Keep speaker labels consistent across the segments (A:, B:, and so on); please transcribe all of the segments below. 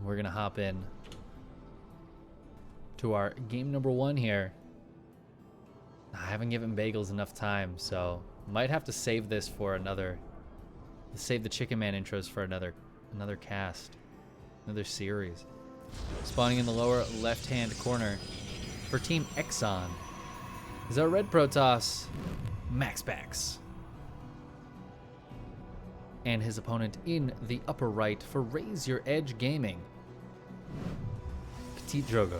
A: We're going to hop in to our game number 1 here. I haven't given Bagels enough time, so might have to save this for another. Save the Chicken Man intros for another cast, another series. Spawning in the lower left-hand corner for Team Exxon is our red Protoss, MaxPax. And his opponent in the upper right for Raise Your Edge Gaming, PtitDrogo.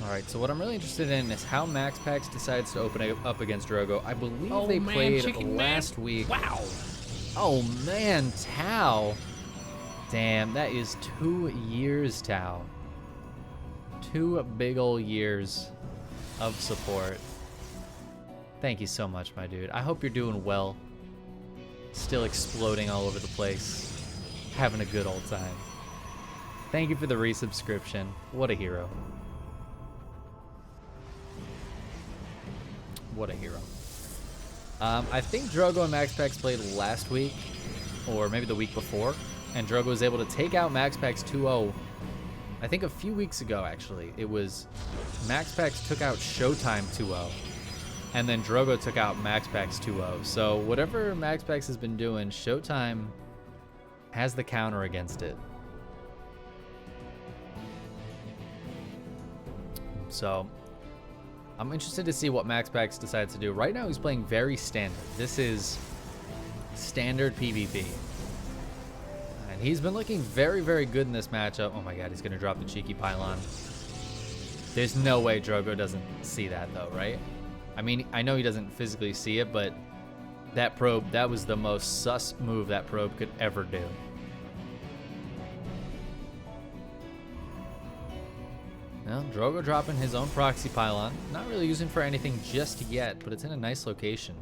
A: Alright, so what I'm really interested in is how MaxPax decides to open up against Drogo. I believe they played last week.
B: Wow.
A: Oh man, Tau. Damn, that is 2 years, Tau. 2 big ol' years of support. Thank you so much, my dude. I hope you're doing well. Still exploding all over the place. Having a good old time. Thank you for the resubscription. What a hero. What a hero. I think Drogo and MaxPax played last week, or maybe the week before, and Drogo was able to take out MaxPax 2-0. I think a few weeks ago, actually. It was MaxPax took out Showtime 2-0, and then Drogo took out MaxPax 2-0. So whatever MaxPax has been doing, Showtime has the counter against it. So I'm interested to see what MaxPax decides to do. Right now he's playing very standard. This is standard PvP. And he's been looking very, very good in this matchup. Oh my god, he's going to drop the cheeky pylon. There's no way Drogo doesn't see that though, right? I mean, I know he doesn't physically see it, but that probe, that was the most sus move that probe could ever do. Well, Drogo dropping his own proxy pylon. Not really using for anything just yet, but it's in a nice location.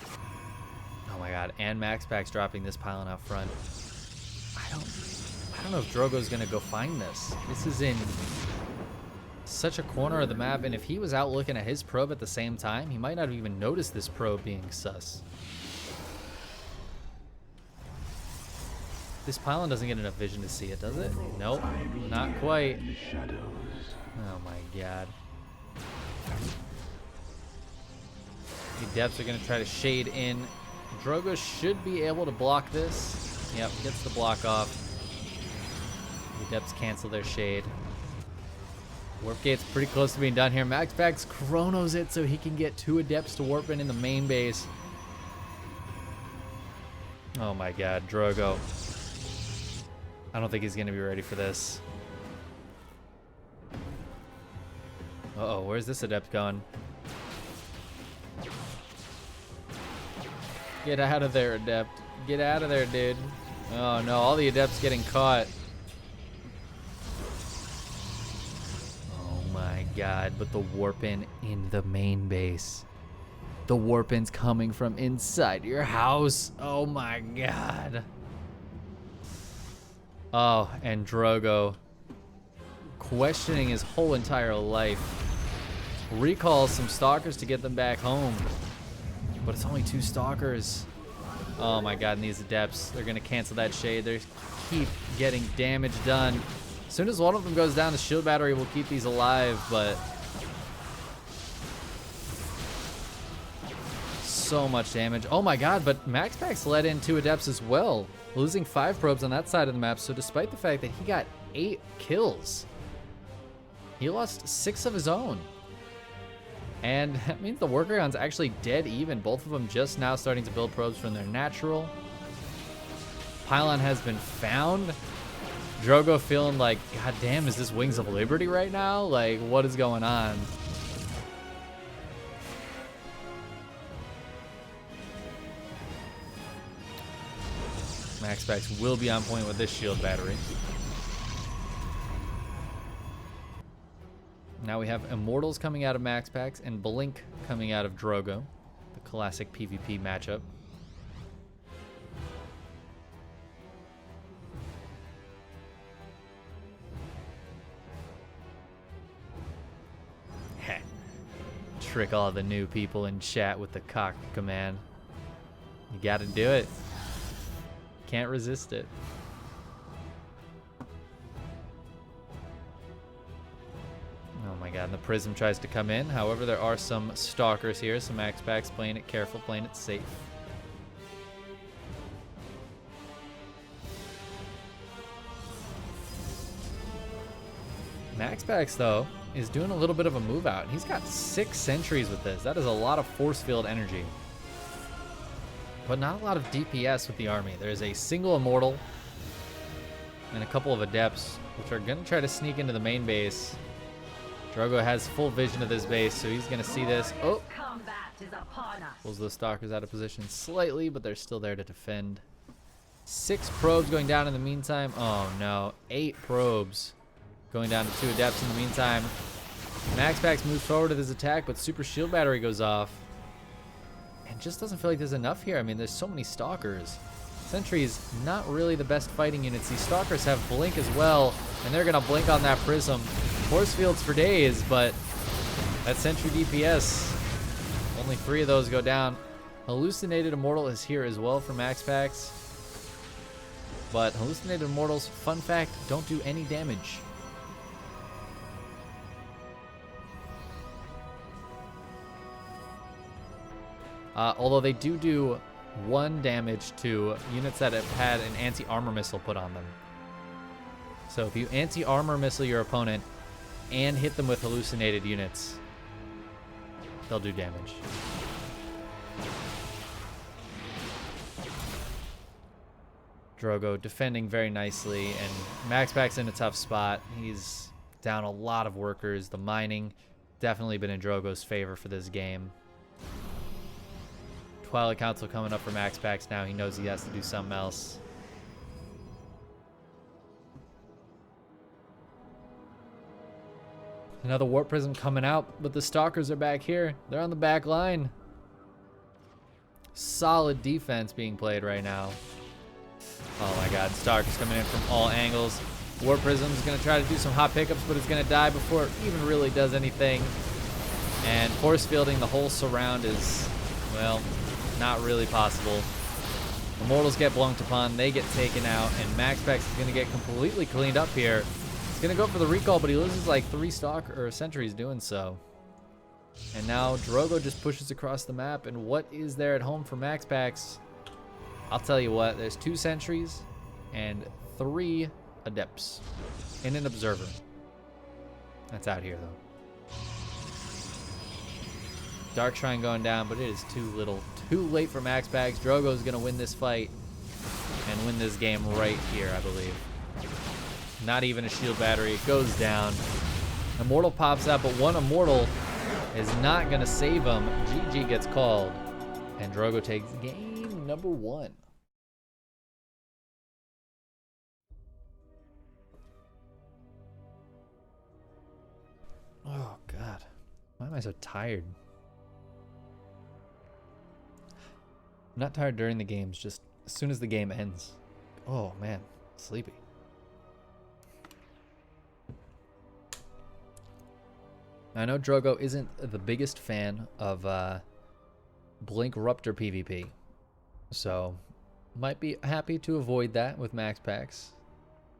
A: Oh my god, and MaxPax dropping this pylon out front. I don't know if Drogo's gonna go find this. This is in such a corner of the map, and if he was out looking at his probe at the same time, he might not have even noticed this probe being sus. This pylon doesn't get enough vision to see it, does it? Nope, not quite. Oh my god. The depths are going to try to shade in. Drogo should be able to block this. Yep, gets the block off. The depths cancel their shade. Warp gate's pretty close to being done here. MaxPax chronos it so he can get 2 adepts to warp in the main base. Oh my god, Drogo. I don't think he's going to be ready for this. Uh-oh, where's this adept going? Get out of there, adept. Get out of there, dude. Oh no, all the adepts getting caught. Oh my god, but the warp-in the main base. The warp-in's coming from inside your house. Oh my god. Oh, and Drogo questioning his whole entire life. Recalls some stalkers to get them back home. But it's only 2 stalkers. Oh my god, and these adepts, they're going to cancel that shade. They keep getting damage done. As soon as one of them goes down, the shield battery will keep these alive, but so much damage. Oh my god, but MaxPax let in 2 adepts as well, losing 5 probes on that side of the map. So despite the fact that he got 8 kills, he lost 6 of his own. And that means the Workagon's actually dead even. Both of them just now starting to build probes from their natural. Pylon has been found. Drogo feeling like, god damn, is this Wings of Liberty right now? Like, what is going on? MaxPax will be on point with this shield battery. Now we have Immortals coming out of MaxPax and Blink coming out of Drogo, the classic PvP matchup. trick all the new people in chat with the cock command. You gotta do it. Can't resist it. Oh my god, and the Prism tries to come in. However, there are some Stalkers here, so MaxPax playing it careful, playing it safe. MaxPax, though, is doing a little bit of a move out. He's got 6 sentries with this. That is a lot of force field energy. But not a lot of DPS with the army. There is a single Immortal and a couple of Adepts, which are going to try to sneak into the main base. Drogo has full vision of this base, so he's going to see this. Oh! Pulls those Stalkers out of position slightly, but they're still there to defend. 6 probes going down in the meantime. Oh no, 8 probes going down to 2 Adepts in the meantime. MaxPax moves forward with his attack, but Super Shield Battery goes off. And just doesn't feel like there's enough here. I mean, there's so many Stalkers. Sentry's not really the best fighting units. These Stalkers have Blink as well, and they're going to blink on that Prism. Force fields for days, but that Sentry DPS, only 3 of those go down. Hallucinated Immortal is here as well for MaxPax. But Hallucinated Immortals, fun fact, don't do any damage. Although they do 1 damage to units that have had an anti-armor missile put on them. So if you anti-armor missile your opponent and hit them with hallucinated units, they'll do damage. Drogo defending very nicely, and MaxPax in a tough spot. He's down a lot of workers. The mining definitely been in Drogo's favor for this game. Twilight Council coming up for MaxPax now. He knows he has to do something else. Another Warp Prism coming out, but the Stalkers are back here. They're on the back line. Solid defense being played right now. Oh my god, Stalkers coming in from all angles. Warp Prism's going to try to do some hot pickups, but it's going to die before it even really does anything. And force fielding the whole surround is, well, not really possible. Immortals get blown upon, they get taken out, and MaxPax is going to get completely cleaned up here. He's going to go for the recall, but he loses like 3 sentries doing so. And now Drogo just pushes across the map, and what is there at home for MaxPax? I'll tell you what, there's 2 sentries and 3 Adepts and an Observer. That's out here though. Dark Shrine going down, but it is too little, too late for MaxPax. Drogo's gonna win this fight and win this game right here, I believe. Not even a shield battery, it goes down. Immortal pops out, but 1 Immortal is not gonna save him. GG gets called, and Drogo takes game number 1. Oh god, why am I so tired? I'm not tired during the games, just as soon as the game ends. Oh man, sleepy. I know Drogo isn't the biggest fan of Blink Ruptor PvP, so might be happy to avoid that with MaxPax.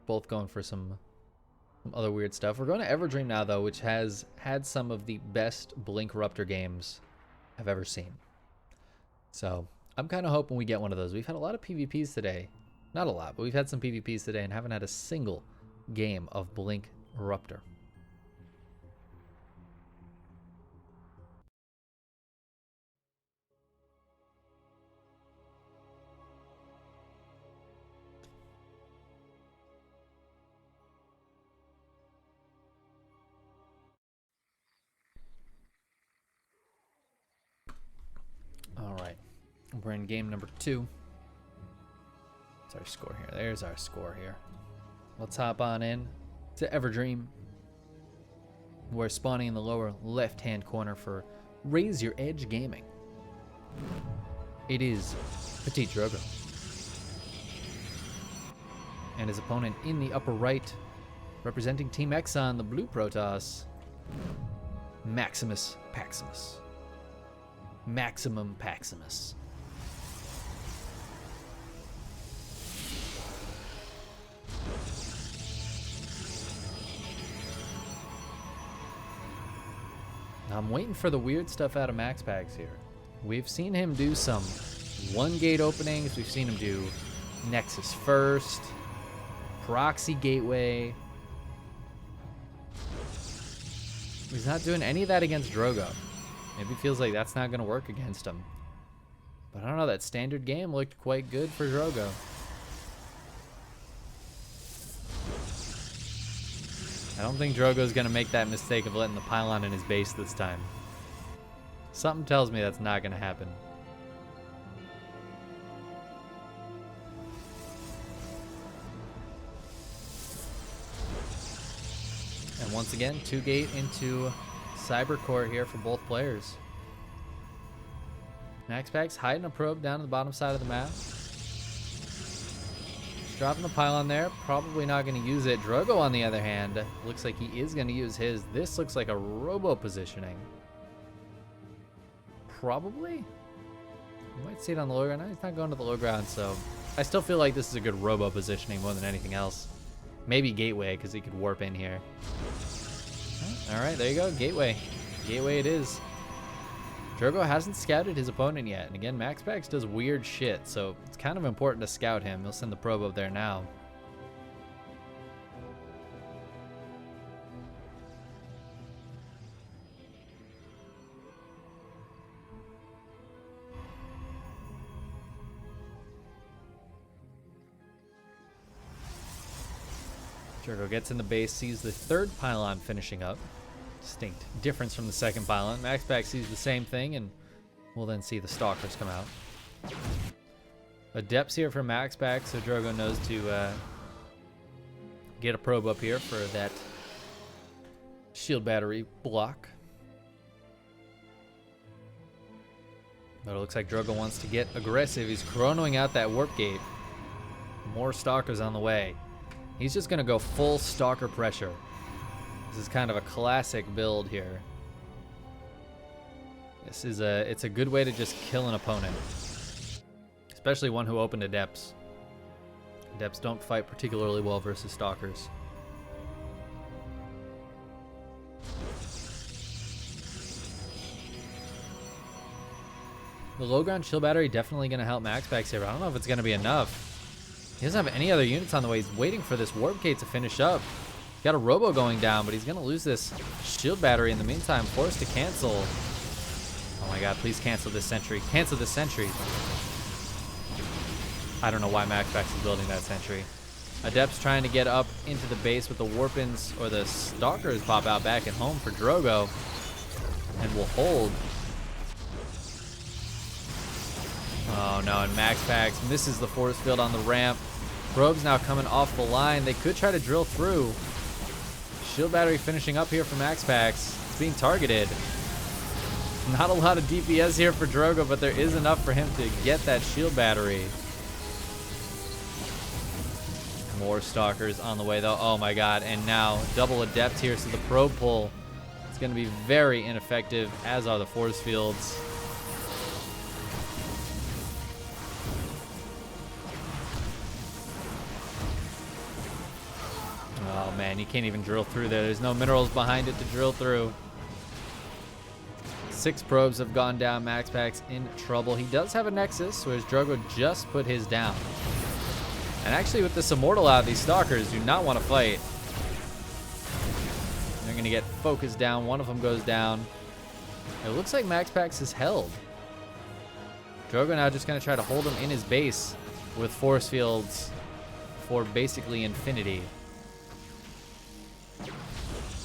A: Both going for some other weird stuff. We're going to Everdream now though, which has had some of the best Blink Ruptor games I've ever seen. So I'm kind of hoping we get one of those. We've had a lot of PvPs today. Not a lot, but we've had some PvPs today and haven't had a single game of Blink Ruptor. All right, we're in game number 2. What's our score here? There's our score here. Let's hop on in to Everdream. We're spawning in the lower left-hand corner for Raise Your Edge Gaming. It is PtitDrogo. And his opponent in the upper right, representing Team Exxon, the blue Protoss, Maximus Paximus. Maximum Paximus. I'm waiting for the weird stuff out of MaxPax here. We've seen him do some one gate openings. We've seen him do Nexus first, proxy gateway. He's not doing any of that against Drogo. Maybe he feels like that's not going to work against him. But I don't know, that standard game looked quite good for Drogo. I don't think Drogo's going to make that mistake of letting the pylon in his base this time. Something tells me that's not going to happen. And once again, 2-gate into Cybercore here for both players. MaxPax hiding a probe down to the bottom side of the map. Just dropping the pylon there. Probably not going to use it. Drogo, on the other hand, looks like he is going to use his. This looks like a robo positioning. Probably? You might see it on the low ground. No, he's not going to the low ground, so I still feel like this is a good robo positioning more than anything else. Maybe gateway, because he could warp in here. All right, there you go. Gateway. Gateway it is. Drogo hasn't scouted his opponent yet. And again, MaxPax does weird shit, so it's kind of important to scout him. He'll send the probe up there now. Drogo gets in the base, sees the third pylon finishing up. Distinct difference from the second pylon. MaxPax sees the same thing, and we'll then see the stalkers come out. Adepts here for MaxPax, so Drogo knows to get a probe up here for that shield battery block. But it looks like Drogo wants to get aggressive. He's chronoing out that warp gate. More stalkers on the way. He's just going to go full stalker pressure. This is kind of a classic build here. It's a good way to just kill an opponent. Especially one who opened Adepts. Adepts don't fight particularly well versus stalkers. The low ground shield battery definitely going to help MaxPax here, but I don't know if it's going to be enough. He doesn't have any other units on the way. He's waiting for this warp gate to finish up. He's got a robo going down, but he's going to lose this shield battery in the meantime. Forced to cancel. Oh my god, please cancel this sentry. Cancel this sentry. I don't know why MaxPax is building that sentry. Adepts trying to get up into the base with the warpins, or the stalkers pop out back at home for Drogo. And will hold. Oh no, and MaxPax misses the force field on the ramp. Probe's now coming off the line. They could try to drill through. Shield battery finishing up here for MaxPax. It's being targeted. Not a lot of DPS here for Drogo, but there is enough for him to get that shield battery. More stalkers on the way though. Oh my god, and now double adept here, so the probe pull is going to be very ineffective, as are the force fields. Oh man, you can't even drill through there. There's no minerals behind it to drill through. 6 probes have gone down. MaxPax in trouble. He does have a Nexus, whereas Drogo just put his down. And actually with this Immortal out, these Stalkers do not want to fight. They're going to get focused down. One of them goes down. It looks like MaxPax is held. Drogo now just going to try to hold him in his base with force fields for basically infinity.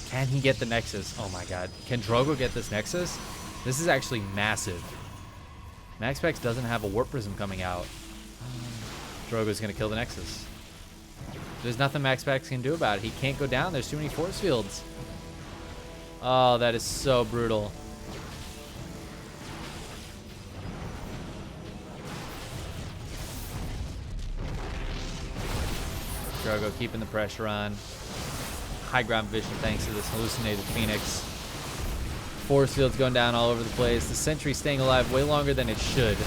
A: Can he get the Nexus? Oh my god. Can Drogo get this Nexus? This is actually massive. MaxPax doesn't have a Warp Prism coming out. Drogo's going to kill the Nexus. There's nothing MaxPax can do about it. He can't go down. There's too many force fields. Oh, that is so brutal. Drogo keeping the pressure on. High ground vision thanks to this hallucinated Phoenix. Force fields going down all over the place. The sentry staying alive way longer than it should.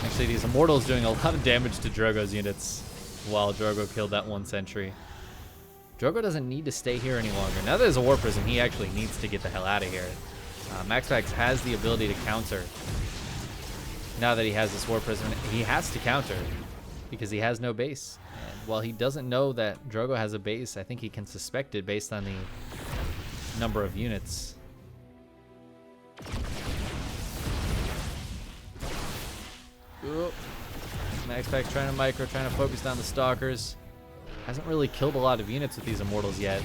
A: Actually, these Immortals doing a lot of damage to Drogo's units while Drogo killed that one sentry. Drogo doesn't need to stay here any longer. Now that there's a War Prism, he actually needs to get the hell out of here. MaxPax has the ability to counter. Now that he has this War Prism, he has to counter because he has no base. And while he doesn't know that Drogo has a base, I think he can suspect it based on the number of units. Oop. MaxPax trying to micro, trying to focus down the Stalkers. Hasn't really killed a lot of units with these Immortals yet.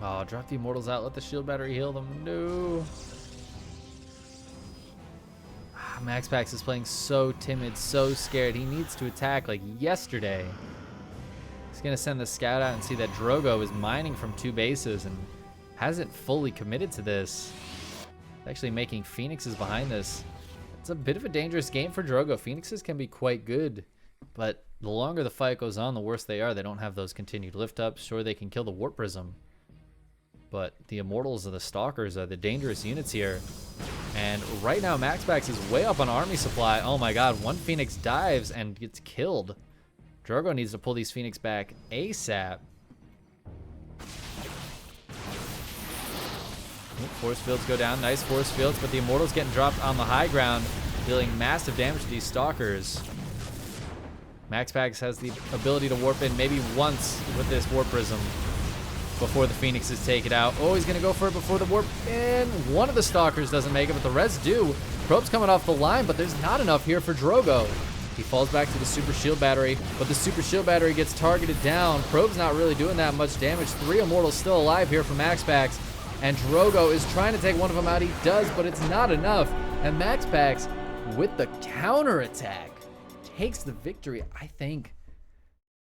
A: Oh, drop the Immortals out. Let the shield battery heal them. No. MaxPax is playing so timid, so scared. He needs to attack like yesterday. He's going to send the scout out and see that Drogo is mining from 2 bases and hasn't fully committed to this. Actually making Phoenixes behind this. It's a bit of a dangerous game for Drogo. Phoenixes can be quite good, but the longer the fight goes on, the worse they are. They don't have those continued lift ups. Sure, they can kill the Warp Prism, but the Immortals and the Stalkers are the dangerous units here. And right now, MaxPax is way up on army supply. Oh my god, one Phoenix dives and gets killed. Drogo needs to pull these Phoenix back ASAP. Force fields go down, nice force fields, but the Immortals getting dropped on the high ground, dealing massive damage to these Stalkers. MaxPax has the ability to warp in maybe once with this Warp Prism before the Phoenixes take it out. Oh, he's going to go for it before the warp in. One of the Stalkers doesn't make it, but the rest do. Probe's coming off the line, but there's not enough here for Drogo. He falls back to the Super Shield Battery, but the Super Shield Battery gets targeted down. Probe's not really doing that much damage. 3 Immortals still alive here for MaxPax, and Drogo is trying to take one of them out. He does, but it's not enough. And MaxPax, with the counterattack, takes the victory. I think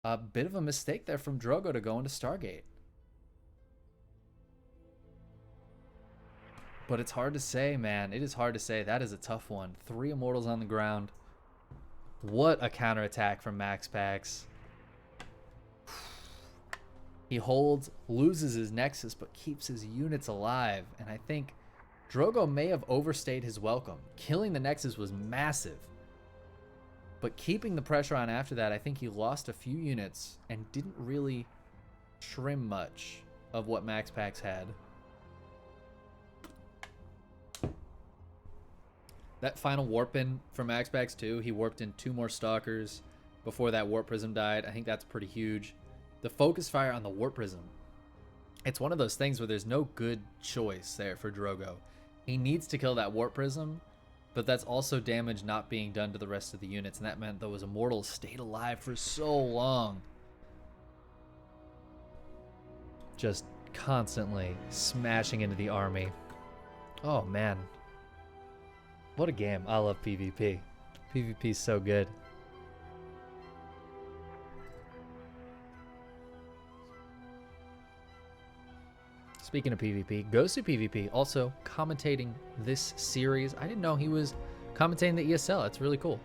A: a bit of a mistake there from Drogo to go into Stargate. But it's hard to say, man. It is hard to say. That is a tough one. 3 Immortals on the ground. What a counterattack from MaxPax. He holds, loses his Nexus, but keeps his units alive. And I think Drogo may have overstayed his welcome. Killing the Nexus was massive. But keeping the pressure on after that, I think he lost a few units and didn't really trim much of what MaxPax had. That final warp in from MaxPax too, he warped in 2 more Stalkers before that Warp Prism died. I think that's pretty huge. The focus fire on the Warp Prism. It's one of those things where there's no good choice there for Drogo. He needs to kill that Warp Prism, but that's also damage not being done to the rest of the units, and that meant those Immortals stayed alive for so long. Just constantly smashing into the army. Oh man. What a game. I love PvP. PvP is so good. Speaking of PvP, Gosu PvP also commentating this series. I didn't know he was commentating the ESL. That's really cool.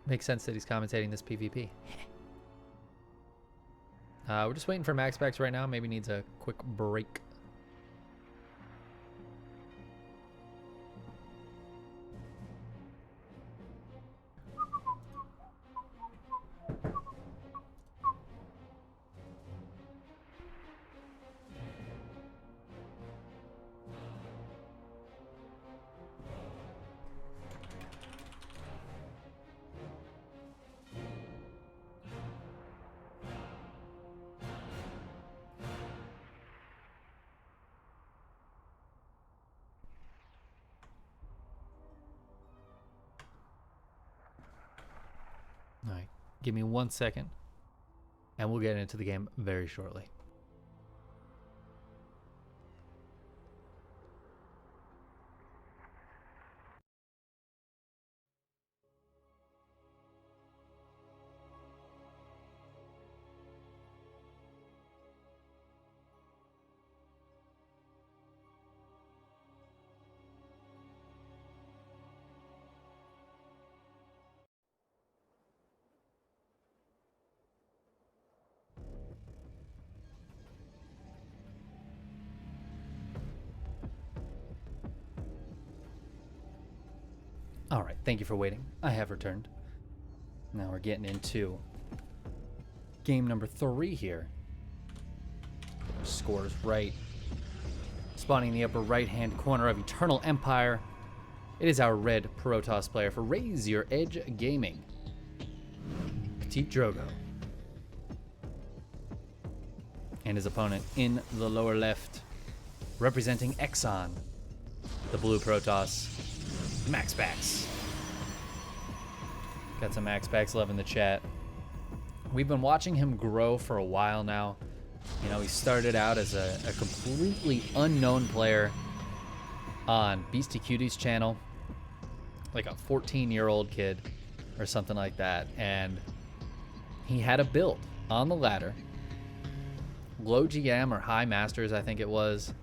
A: Makes sense that he's commentating this PvP. We're just waiting for MaxPax right now. Maybe needs a quick break. All right, give me 1 second, and we'll get into the game very shortly. All right, thank you for waiting. I have returned. Now we're getting into game number 3 here. Scores right. Spawning in the upper right-hand corner of Eternal Empire. It is our red Protoss player for Raise Your Edge Gaming, PtitDrogo. And his opponent in the lower left, representing Exxon, the blue Protoss, MaxPax. Got some MaxPax love in the chat. We've been watching him grow for a while now. You know, he started out as a completely unknown player on Beastie Cutie's channel, like a 14-year-old kid or something like that. And he had a build on the ladder, low GM or high masters, I think it was.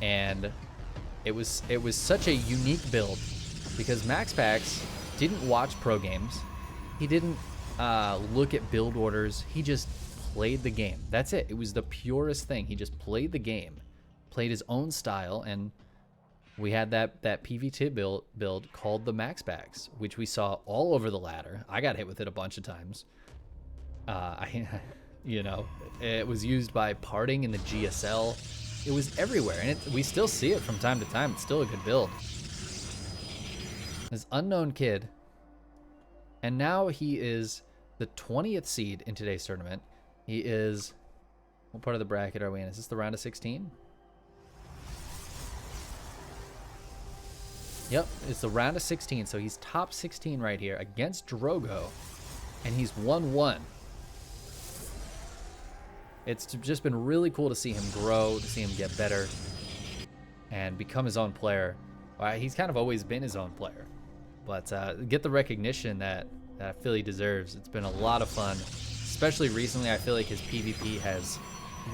A: And it was such a unique build because MaxPax didn't watch pro games. He didn't look at build orders. He just played the game. That's it. It was the purest thing. He just played the game, played his own style, and we had that PvT build called the MaxPax, which we saw all over the ladder. I got hit with it a bunch of times. You know, it was used by Parting in the GSL. It was everywhere, and we still see it from time to time. It's still a good build. This unknown kid, and now he is the 20th seed in today's tournament. He is, what part of the bracket are we in? Is this the round of 16? Yep, it's the round of 16, so he's top 16 right here against Drogo, and he's 1-1. It's just been really cool to see him grow, to see him get better, and become his own player. He's kind of always been his own player, but get the recognition that I feel he deserves. It's been a lot of fun, especially recently. I feel like his PvP has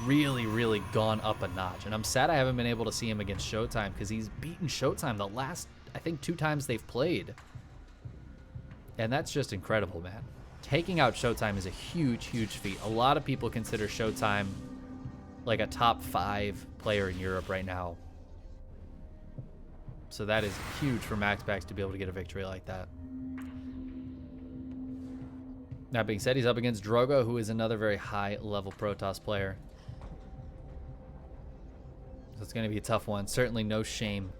A: really, really gone up a notch, and I'm sad I haven't been able to see him against Showtime because he's beaten Showtime the last, I think, 2 times they've played, and that's just incredible, man. Taking out Showtime is a huge, huge feat. A lot of people consider Showtime like a top 5 player in Europe right now. So that is huge for MaxPax to be able to get a victory like that. That being said, he's up against Drogo, who is another very high-level Protoss player. So it's going to be a tough one. Certainly no shame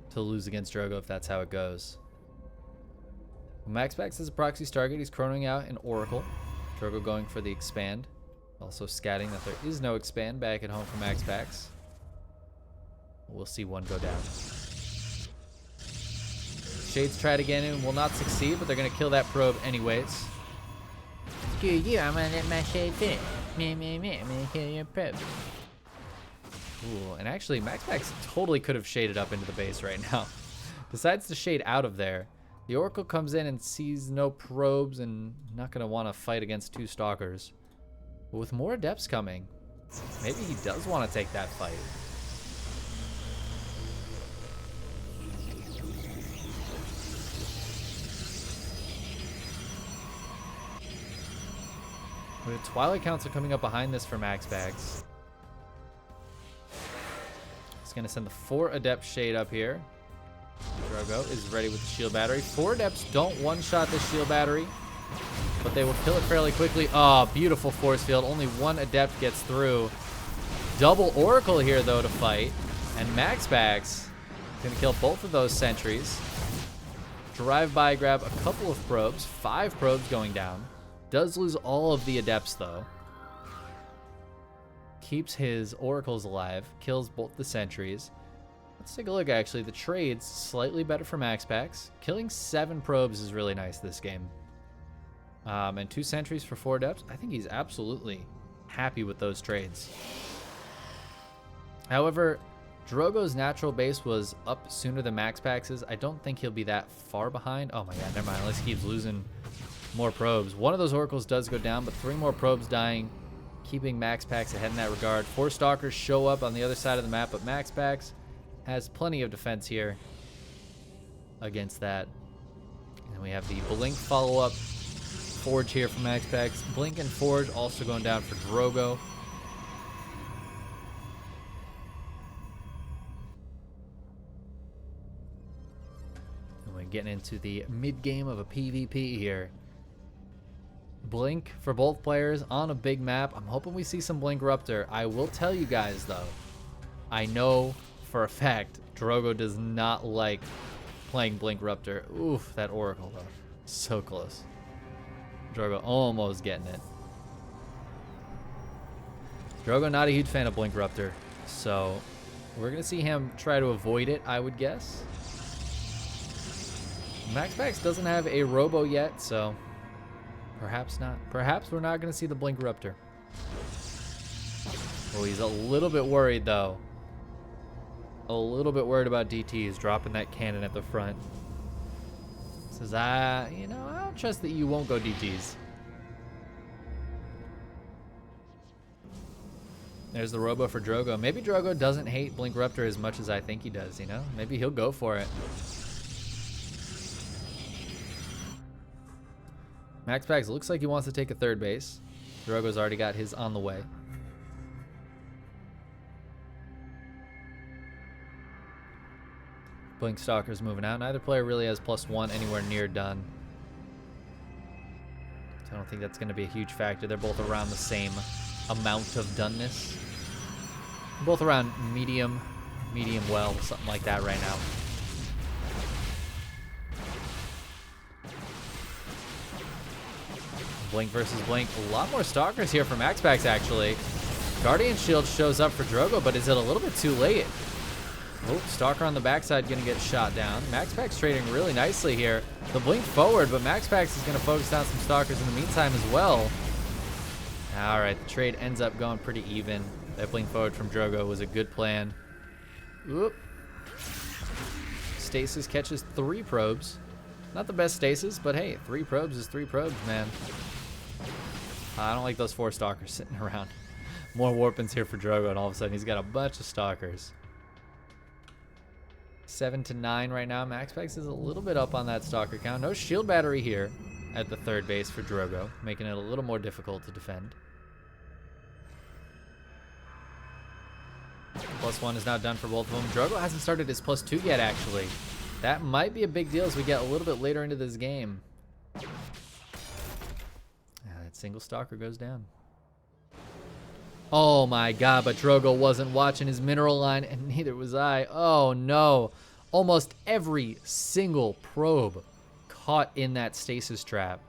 A: to lose against Drogo if that's how it goes. MaxPax is a proxy target. He's chronoing out an Oracle. Drogo going for the expand. Also scatting that there is no expand back at home for MaxPax. We'll see one go down. Shades tried again and will not succeed, but they're going to kill that probe anyways. Screw you, I'm going to let my shade finish. I'm going to kill your probe. Ooh, and actually, MaxPax totally could have shaded up into the base right now. Decides to shade out of there. The Oracle comes in and sees no probes and not going to want to fight against 2 stalkers. But with more adepts coming, maybe he does want to take that fight. With a Twilight Council coming up behind this for MaxPax. He's going to send the 4 adept shade up here. Drogo is ready with the shield battery. 4 adepts don't one-shot this shield battery, but they will kill it fairly quickly. Oh, beautiful force field. Only 1 adept gets through. Double Oracle here, though, to fight. And MaxPax going to kill both of those sentries. Drive-by grab a couple of probes. 5 probes going down. Does lose all of the adepts, though. Keeps his oracles alive. Kills both the sentries. Let's take a look, actually. The trade's slightly better for MaxPax. Killing 7 probes is really nice this game. And 2 sentries for 4 adepts. I think he's absolutely happy with those trades. However, Drogo's natural base was up sooner than MaxPax's. I don't think he'll be that far behind. Oh my god, never mind. Unless he keeps losing more probes. One of those oracles does go down, but 3 more probes dying, keeping MaxPax ahead in that regard. 4 stalkers show up on the other side of the map, but MaxPax has plenty of defense here against that. And we have the Blink follow-up Forge here from MaxPax. Blink and Forge also going down for Drogo. And we getting into the mid-game of a PvP here. Blink for both players on a big map. I'm hoping we see some Blink Ruptor. I will tell you guys, though, I know for a fact Drogo does not like playing Blink Ruptor. Oof, that Oracle, though. So close. Drogo almost getting it. Drogo not a huge fan of Blink Ruptor, so we're going to see him try to avoid it, I would guess. MaxPax doesn't have a Robo yet, so perhaps not. Perhaps we're not going to see the Blink Ruptor. Oh, he's a little bit worried, though. A little bit worried about DTs dropping that cannon at the front. Says, you know, I don't trust that you won't go DTs. There's the Robo for Drogo. Maybe Drogo doesn't hate Blink Ruptor as much as I think he does, you know? Maybe he'll go for it. MaxPax looks like he wants to take a third base. Drogo's already got his on the way. Blink Stalker's moving out. Neither player really has +1 anywhere near done. So I don't think that's going to be a huge factor. They're both around the same amount of doneness. Both around medium well, something like that right now. Blink versus Blink. A lot more Stalkers here for MaxPax, actually. Guardian Shield shows up for Drogo, but is it a little bit too late? Oh, Stalker on the backside going to get shot down. MaxPax trading really nicely here. The Blink forward, but MaxPax is going to focus down some Stalkers in the meantime as well. All right, the trade ends up going pretty even. That Blink forward from Drogo was a good plan. Oop. Stasis catches 3 probes. Not the best stasis, but hey, 3 probes is 3 probes, man. I don't like those 4 Stalkers sitting around. More Warpins here for Drogo, and all of a sudden he's got a bunch of Stalkers. 7-9 right now. MaxPax is a little bit up on that Stalker count. No shield battery here at the third base for Drogo, making it a little more difficult to defend. +1 is now done for both of them. Drogo hasn't started his +2 yet, actually. That might be a big deal as we get a little bit later into this game. That single Stalker goes down. Oh my god, but Drogo wasn't watching his mineral line, and neither was I. Oh no. Almost every single probe caught in that stasis trap.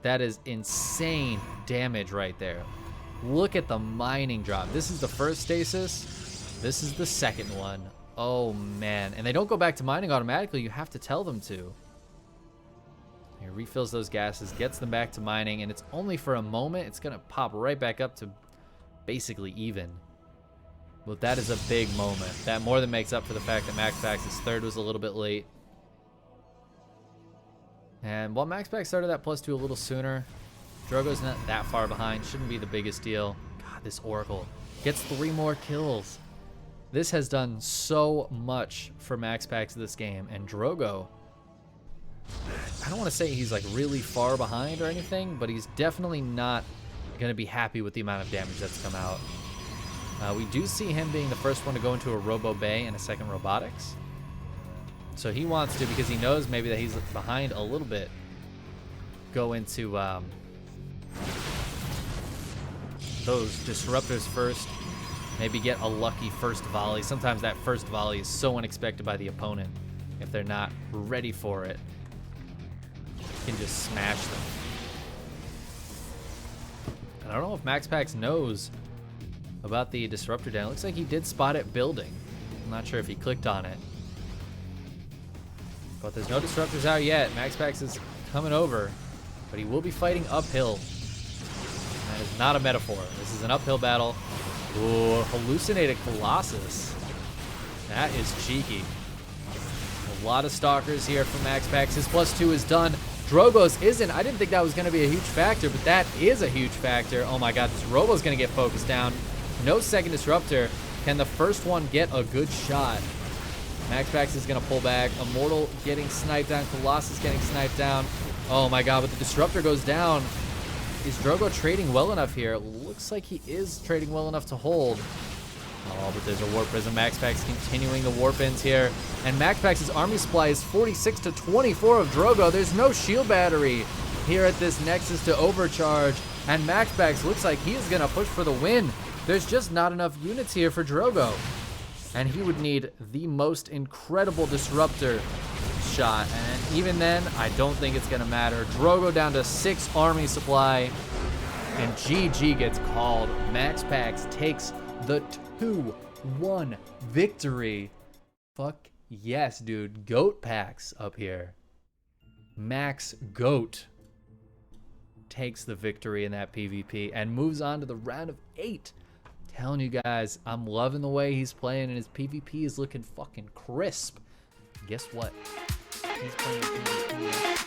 A: That is insane damage right there. Look at the mining drop. This is the first stasis. This is the second one. Oh man. And they don't go back to mining automatically. You have to tell them to. He refills those gases, gets them back to mining, and it's only for a moment. It's going to pop right back up to basically even. But that is a big moment. That more than makes up for the fact that MaxPax's third was a little bit late. And while MaxPax started that +2 a little sooner, Drogo's not that far behind. Shouldn't be the biggest deal. God, this Oracle gets 3 more kills. This has done so much for MaxPax this game. And Drogo, I don't want to say he's like really far behind or anything, but he's definitely not going to be happy with the amount of damage that's come out. We do see him being the first one to go into a Robo Bay and a second Robotics. So he wants to, because he knows maybe that he's behind a little bit, go into those Disruptors first. Maybe get a lucky first volley. Sometimes that first volley is so unexpected by the opponent. If they're not ready for it, you can just smash them. And I don't know if MaxPax knows about the Disruptor down. It looks like he did spot it building. I'm not sure if he clicked on it. But there's no Disruptors out yet. MaxPax is coming over, but he will be fighting uphill. That is not a metaphor. This is an uphill battle. Ooh, hallucinated Colossus. That is cheeky. A lot of Stalkers here from MaxPax. His +2 is done. Drogo's isn't. I didn't think that was going to be a huge factor, but that is a huge factor. Oh my god, this Robo's going to get focused down. No second Disruptor. Can the first one get a good shot? MaxPax is going to pull back. Immortal getting sniped down. Colossus getting sniped down. Oh my god, but the Disruptor goes down. Is Drogo trading well enough here? Looks like he is trading well enough to hold. Oh, but there's a warp prism. MaxPax continuing the warp ins here. And MaxPax's army supply is 46 to 24 of Drogo. There's no shield battery here at this Nexus to overcharge. And MaxPax looks like he is going to push for the win. There's just not enough units here for Drogo. And he would need the most incredible disruptor shot. And even then, I don't think it's going to matter. Drogo down to 6 army supply. And GG gets called. MaxPax takes the 2-1 victory. Fuck yes, dude. Goat packs up here. Max Goat takes the victory in that PvP and moves on to the round of 8. Telling you guys, I'm loving the way he's playing, and his PvP is looking fucking crisp. Guess what? He's playing PvP.